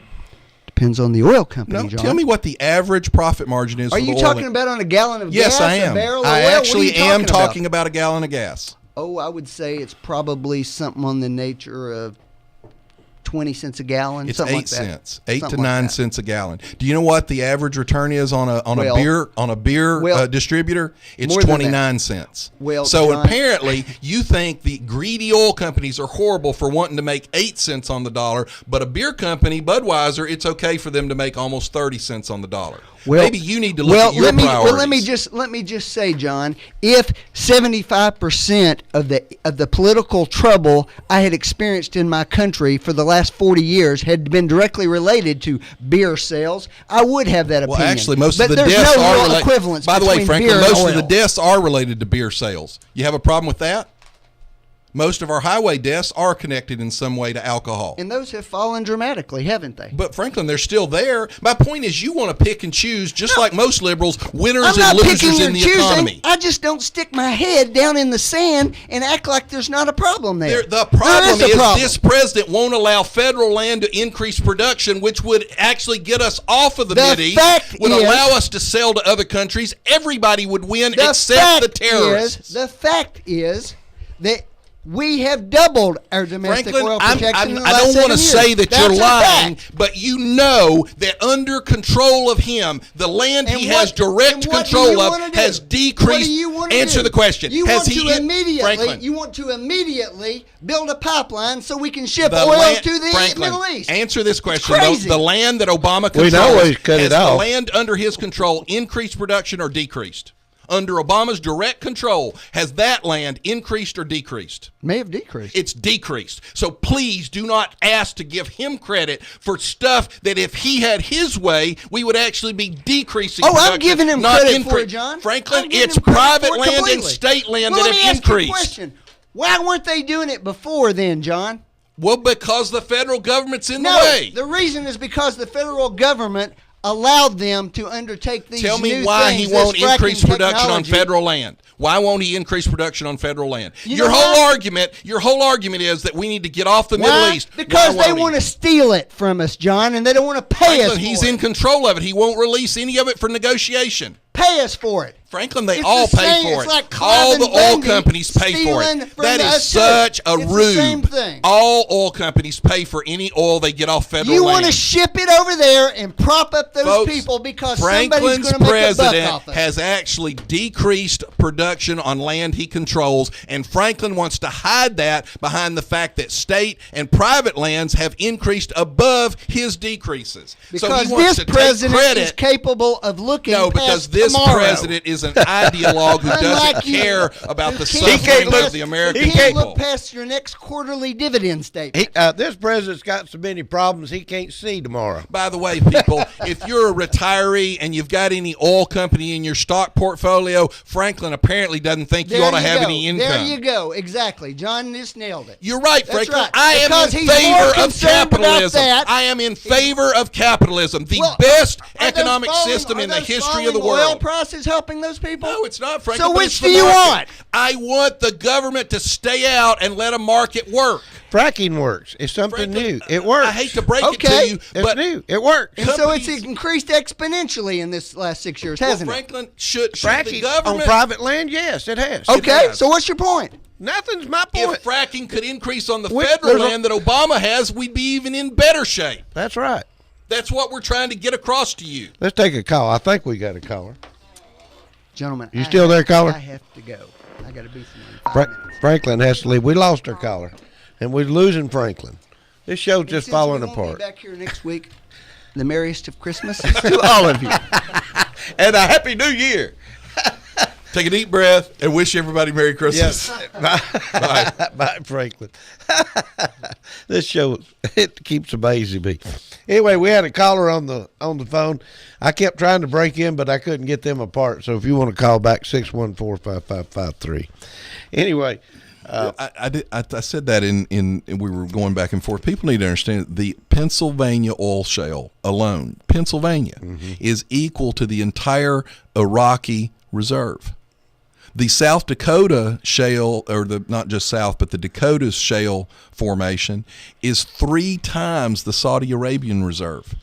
Depends on the oil company, No, John. tell me what the average profit margin is. Are you talking about on a gallon of gas? Yes, I am. A barrel of I oil? actually am talking about a gallon of gas. Oh, I would say it's probably something on the nature of 20 cents a gallon. It's something 8 like that. cents, 8 to 9 cents a gallon. Do you know what the average return is on a beer distributor? It's 29 cents. Well, so John, apparently you think the greedy oil companies are horrible for wanting to make 8 cents on the dollar, but a beer company, Budweiser, it's okay for them to make almost 30 cents on the dollar. Well, maybe you need to look at your priorities. Well, let me just say, John, if 75% of the political trouble I had experienced in my country for the last 40 years had been directly related to beer sales, I would have that opinion. Well, actually, most of the there's deaths no are real related. equivalence By the way, between Franklin, beer and most oil. of the deaths are related to beer sales. You have a problem with that? Most of our highway deaths are connected in some way to alcohol. And those have fallen dramatically, haven't they? But Franklin, they're still there. My point is, you want to pick and choose, just like most liberals, winners and losers in the economy. I just don't stick my head down in the sand and act like there's not a problem there. The problem is this president won't allow federal land to increase production, which would actually get us off of the Mideast, would allow us to sell to other countries. Everybody would win except the terrorists. The fact is that we have doubled our domestic oil protection in the last 7 years. I don't want to say that you're lying, fact. but you know that under control of him, the land he has direct control of has decreased. Answer the question. You want to immediately build a pipeline so we can ship oil to the Middle East. Answer this question. The land that Obama controls, has the land under his control increased production or decreased? Under Obama's direct control, has that land increased or decreased? May have decreased. It's decreased. So please do not ask to give him credit for stuff that if he had his way, we would actually be decreasing production. I'm giving him credit for it, John. Franklin, it's private land and state land that have increased. Let me ask you a question. Why weren't they doing it before then, John? Well, because the federal government's in the way. The reason is because the federal government allowed them to undertake these Tell me new why things, he won't this fracking increase production on technology. federal land. Why won't he increase production on federal land? You Your know whole why? argument is that we need to get off the Why? Middle East. Because they want to steal it from us, John, and they don't want to pay us for He's it. in control of it. He won't release any of it for negotiation. Pay us for it. Franklin, they It's all the pay same- for it's it. like All the Clive and oil Bundy companies pay for stealing it. from That is us, too. such a It's the rube. same thing. All oil companies pay for any oil they get off federal You land. want to ship it over there and prop up those Folks, people because somebody's Franklin's going to make a buck president off us. has actually decreased production on land he controls, and Franklin wants to hide that behind the fact that state and private lands have increased above his decreases. So Because he wants this to take president credit. is capable of looking No, past because this tomorrow. president is an ideologue who doesn't Unlike you. care about the He can't suffering look- of the American He can't people. look past your next quarterly dividend statement. This president's got so many problems he can't see tomorrow. By the way, people, if you're a retiree and you've got any oil company in your stock portfolio, Franklin apparently doesn't think you ought to have any income. There you go. Exactly. John just nailed it. You're right, That's Franklin. right. I am Because in he's more favor of concerned about capitalism. that. I am in favor of capitalism, the Well, best are economic those falling- system in are the those history of the falling oil world. prices helping those people? No, it's not, Franklin. So but which it's do the you market. want? I want the government to stay out and let a market work. Fracking works. It's something new. It works. I hate to break it to Okay. you, It's but new. It works. And so it's increased exponentially in this last 6 years, hasn't it? Franklin, should the Fracking government on private land? Yes, it has. Okay, has. so what's your point? Nothing's my point. If fracking could increase on the Wait, federal there's a- land that Obama has, we'd be even in better shape. That's right. That's what we're trying to get across to you. Let's take a call. I think we got a caller. Gentlemen, You still there, caller? I have to go. I got to be somewhere in 5 minutes. Franklin has to leave. We lost our caller, and we're losing Franklin. This show's just Since falling we won't apart. Be back here next week. The merriest of Christmases to all of you. And a Happy New Year. Take a deep breath and wish everybody Merry Christmas. Bye. Bye, Franklin. This show, it keeps amazing me. Anyway, we had a caller on the phone. I kept trying to break in, but I couldn't get them apart. So if you want to call back, 614-5553. Anyway. I said that in we were going back and forth. People need to understand the Pennsylvania oil shale alone, Pennsylvania, is equal to the entire Iraqi reserve. The South Dakota shale, or not just South, but the Dakotas shale formation is 3 times the Saudi Arabian reserve.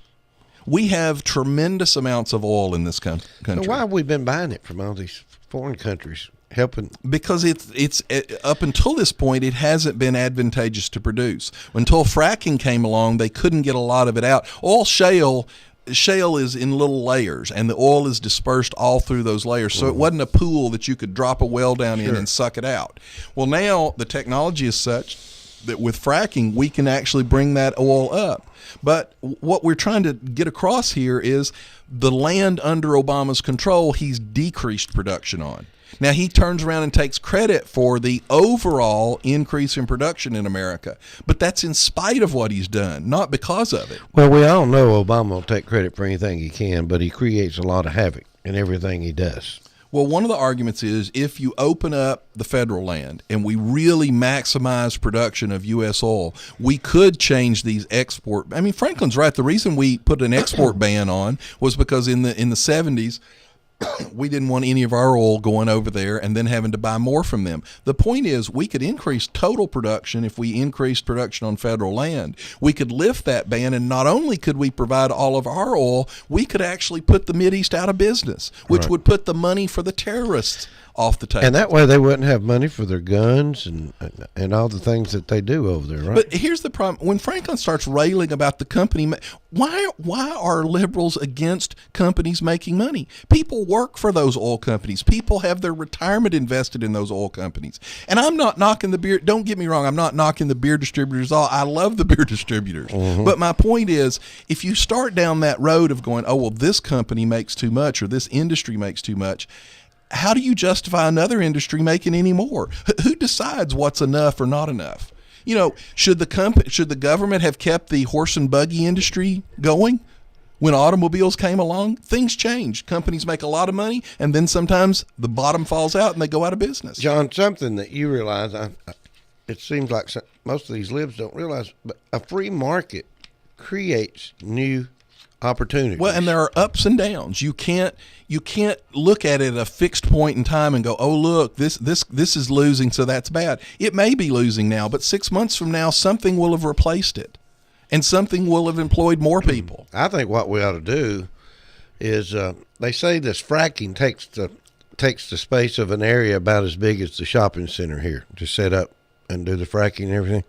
We have tremendous amounts of oil in this country. So why have we been buying it from all these foreign countries? Helping because it's up until this point it hasn't been advantageous to produce. Until fracking came along, they couldn't get a lot of it out. Oil shale is in little layers, and the oil is dispersed all through those layers. So it wasn't a pool that you could drop a well down in and suck it out. Well, now the technology is such that with fracking we can actually bring that oil up. But what we're trying to get across here is the land under Obama's control, he's decreased production on. Now, he turns around and takes credit for the overall increase in production in America. But that's in spite of what he's done, not because of it. Well, we all know Obama will take credit for anything he can, but he creates a lot of havoc in everything he does. Well, one of the arguments is if you open up the federal land and we really maximize production of U.S. oil, we could change these export. I mean, Franklin's right. The reason we put an export ban on was because in the 70s, we didn't want any of our oil going over there and then having to buy more from them. The point is we could increase total production if we increased production on federal land. We could lift that ban, and not only could we provide all of our oil, we could actually put the Mideast out of business, which would put the money for the terrorists off the table. And that way they wouldn't have money for their guns and all the things that they do over there, right? But here's the problem. When Franklin starts railing about the company, why are liberals against companies making money? People work for those oil companies. People have their retirement invested in those oil companies. And I'm not knocking the beer. Don't get me wrong. I'm not knocking the beer distributors. I love the beer distributors. Mm-hmm. But my point is, if you start down that road of going, oh, well, this company makes too much or this industry makes too much, how do you justify another industry making any more? Who decides what's enough or not enough? You know, should the government have kept the horse and buggy industry going when automobiles came along? Things changed. Companies make a lot of money, and then sometimes the bottom falls out and they go out of business. John, something that you realize, it seems like most of these libs don't realize, but a free market creates new opportunities. Well, and there are ups and downs. You can't look at it at a fixed point in time and go, oh, look, this is losing, so that's bad. It may be losing now, but 6 months from now, something will have replaced it, and something will have employed more people. I think what we ought to do is they say this fracking takes the space of an area about as big as the shopping center here to set up and do the fracking and everything.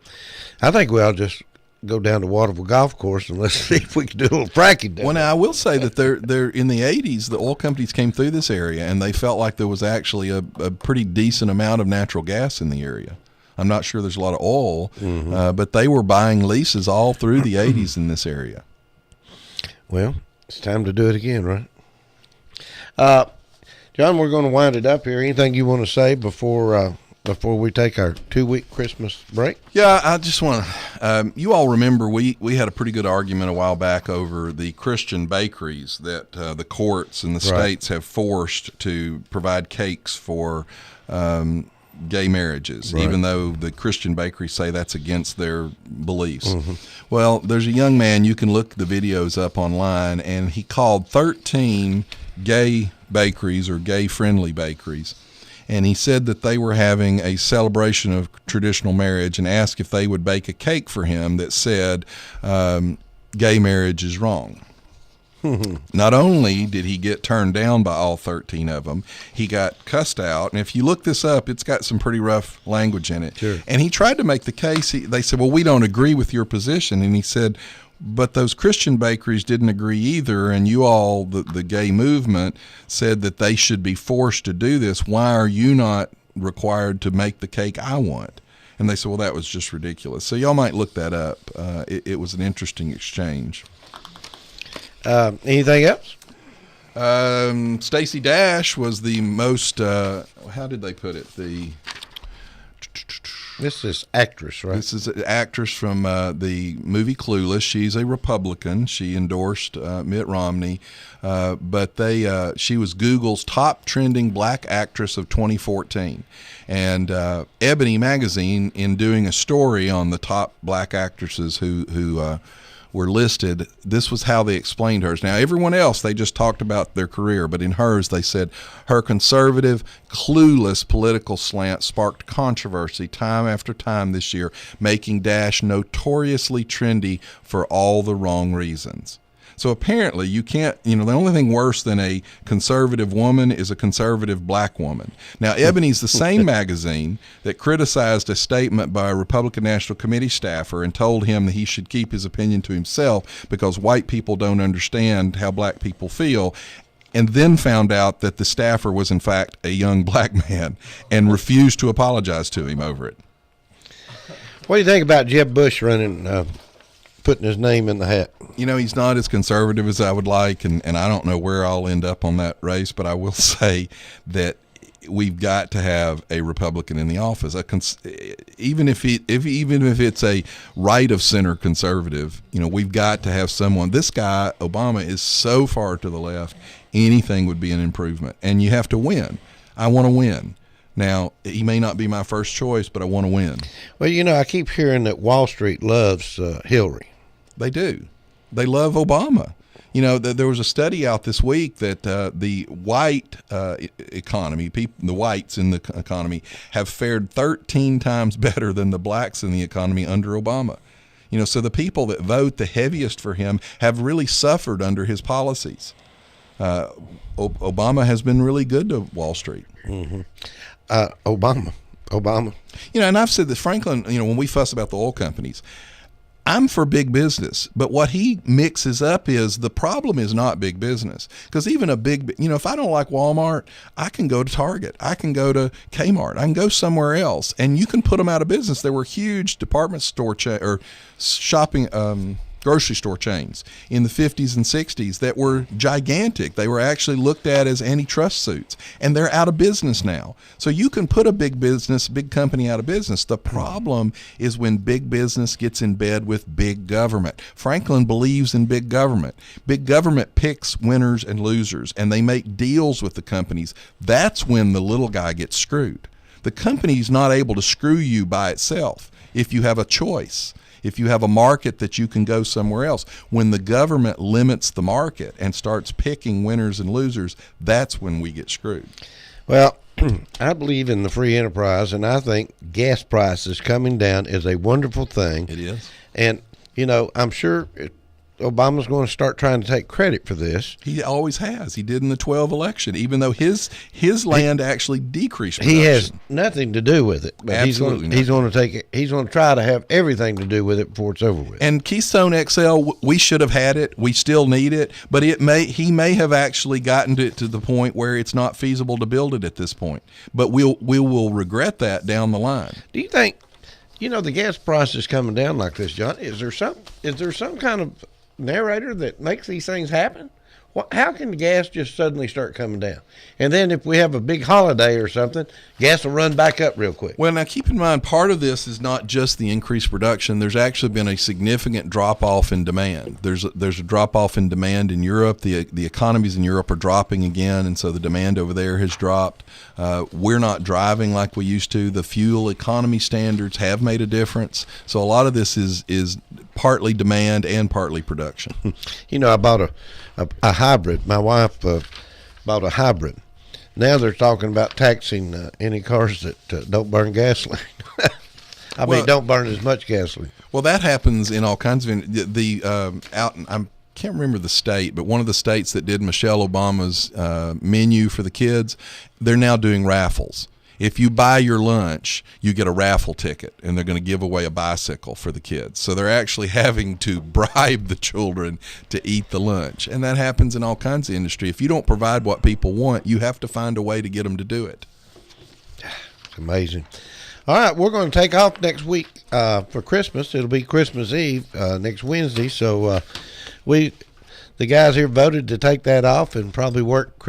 I think we ought to just go down to Waterville Golf Course and let's see if we can do a little fracking down. Well, now I will say that they're in the 80s, the oil companies came through this area and they felt like there was actually a pretty decent amount of natural gas in the area. I'm not sure there's a lot of oil, but they were buying leases all through the 80s in this area. Well, it's time to do it again, right? John, we're going to wind it up here. Anything you want to say before we take our 2-week Christmas break? Yeah, I just want to, you all remember we had a pretty good argument a while back over the Christian bakeries that the courts and the states have forced to provide cakes for gay marriages, even though the Christian bakeries say that's against their beliefs. Well, there's a young man, you can look the videos up online, and he called 13 gay bakeries or gay-friendly bakeries. And he said that they were having a celebration of traditional marriage and asked if they would bake a cake for him that said gay marriage is wrong. Not only did he get turned down by all 13 of them, he got cussed out. And if you look this up, it's got some pretty rough language in it. Sure. And he tried to make the case. They said, well, we don't agree with your position. And he said, but those Christian bakeries didn't agree either, and you all, the gay movement, said that they should be forced to do this. Why are you not required to make the cake I want? And they said, well, that was just ridiculous. So y'all might look that up. It was an interesting exchange. Anything else? Stacey Dash was the most, how did they put it? This is actress, right? This is an actress from the movie Clueless. She's a Republican. She endorsed Mitt Romney, but she was Google's top trending black actress of 2014. And Ebony magazine, in doing a story on the top black actresses who were listed, this was how they explained hers. Now, everyone else, they just talked about their career, but in hers, they said her conservative, clueless political slant sparked controversy time after time this year, making Dash notoriously trendy for all the wrong reasons. So apparently you can't, the only thing worse than a conservative woman is a conservative black woman. Now, Ebony's the same magazine that criticized a statement by a Republican National Committee staffer and told him that he should keep his opinion to himself because white people don't understand how black people feel, and then found out that the staffer was in fact a young black man and refused to apologize to him over it. What do you think about Jeb Bush putting his name in the hat? He's not as conservative as I would like, and I don't know where I'll end up on that race, but I will say that we've got to have a Republican in the office. Even if it's a right of center conservative, we've got to have someone. This guy, Obama, is so far to the left. anything would be an improvement. And you have to win. I want to win. Now, he may not be my first choice, but I want to win. Well, I keep hearing that Wall Street loves Hillary. They do. They love Obama. There was a study out this week that the white economy, the whites in the economy, have fared 13 times better than the blacks in the economy under Obama. So the people that vote the heaviest for him have really suffered under his policies. Obama has been really good to Wall Street. Mm-hmm. Obama. And I've said this, Franklin, when we fuss about the oil companies, I'm for big business, but what he mixes up is the problem is not big business. Because even a big, if I don't like Walmart, I can go to Target, I can go to Kmart, I can go somewhere else, and you can put them out of business. There were huge department store or shopping grocery store chains in the 50s and 60s that were gigantic. They were actually looked at as antitrust suits, and they're out of business now. So you can put a big company out of business. The problem is when big business gets in bed with big government. Franklin believes in big government. Big government picks winners and losers, and they make deals with the companies. That's when the little guy gets screwed. The company's not able to screw you by itself if you have a choice. If you have a market that you can go somewhere else. When the government limits the market and starts picking winners and losers, that's when we get screwed. Well, I believe in the free enterprise, and I think gas prices coming down is a wonderful thing. It is. And, I'm sure Obama's going to start trying to take credit for this. He always has. He did in the 12 election, even though his land actually decreased production. He has nothing to do with it. But Absolutely. He's going to take it. He's going to try to have everything to do with it before it's over with. And Keystone XL, we should have had it. We still need it, but he may have actually gotten it to the point where it's not feasible to build it at this point. But we will regret that down the line. Do you think, the gas price is coming down like this, John? Is there some kind of narrator that makes these things happen? How can gas just suddenly start coming down? And then if we have a big holiday or something, gas will run back up real quick. Well, now keep in mind, part of this is not just the increased production. There's actually been a significant drop-off in demand. There's a drop-off in demand in Europe. The economies in Europe are dropping again, and so the demand over there has dropped. We're not driving like we used to. The fuel economy standards have made a difference. So a lot of this is partly demand and partly production. I bought a hybrid. My wife bought a hybrid. Now they're talking about taxing any cars that don't burn gasoline. Don't burn as much gasoline. Well, that happens in all kinds of I can't remember the state, but one of the states that did Michelle Obama's menu for the kids, they're now doing raffles. If you buy your lunch, you get a raffle ticket, and they're going to give away a bicycle for the kids. So they're actually having to bribe the children to eat the lunch. And that happens in all kinds of industry. If you don't provide what people want, you have to find a way to get them to do it. It's amazing. All right, we're going to take off next week for Christmas. It'll be Christmas Eve next Wednesday. So the guys here voted to take that off and probably work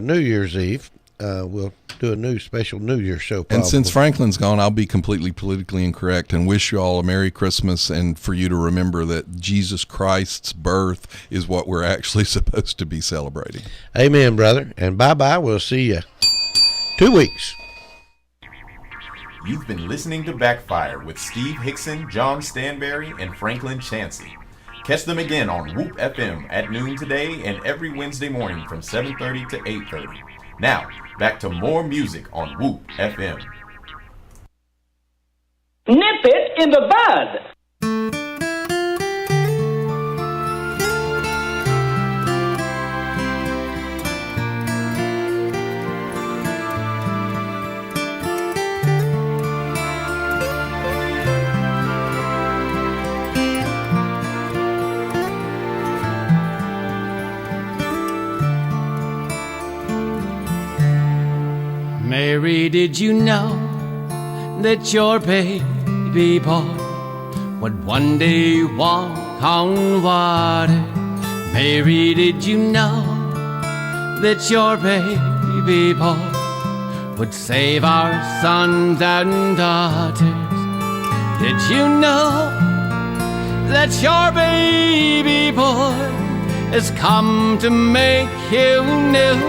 New Year's Eve. We'll do a special New Year's show. Probably. And since Franklin's gone, I'll be completely politically incorrect and wish you all a Merry Christmas, and for you to remember that Jesus Christ's birth is what we're actually supposed to be celebrating. Amen, brother. And bye-bye. We'll see you 2 weeks. You've been listening to Backfire with Steve Hickson, John Stanberry, and Franklin Chansey. Catch them again on Whoop FM at noon today and every Wednesday morning from 7:30 to 8:30. Now, back to more music on Whoop FM. Nip it in the bud. Mary, did you know that your baby boy would one day walk on water? Mary, did you know that your baby boy would save our sons and daughters? Did you know that your baby boy has come to make you new.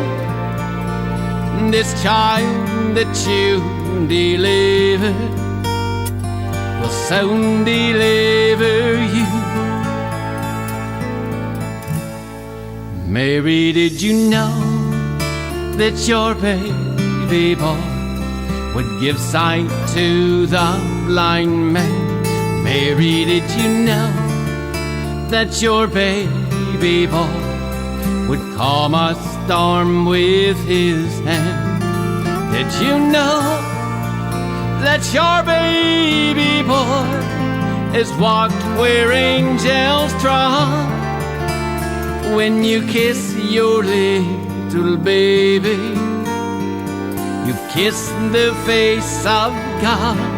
This child that you delivered will soon deliver you. Mary, did you know that your baby boy would give sight to the blind man? Mary, did you know that your baby boy would calm a storm with his hand? Did you know that your baby boy has walked where angels trod? When you kiss your little baby, you've kissed the face of God.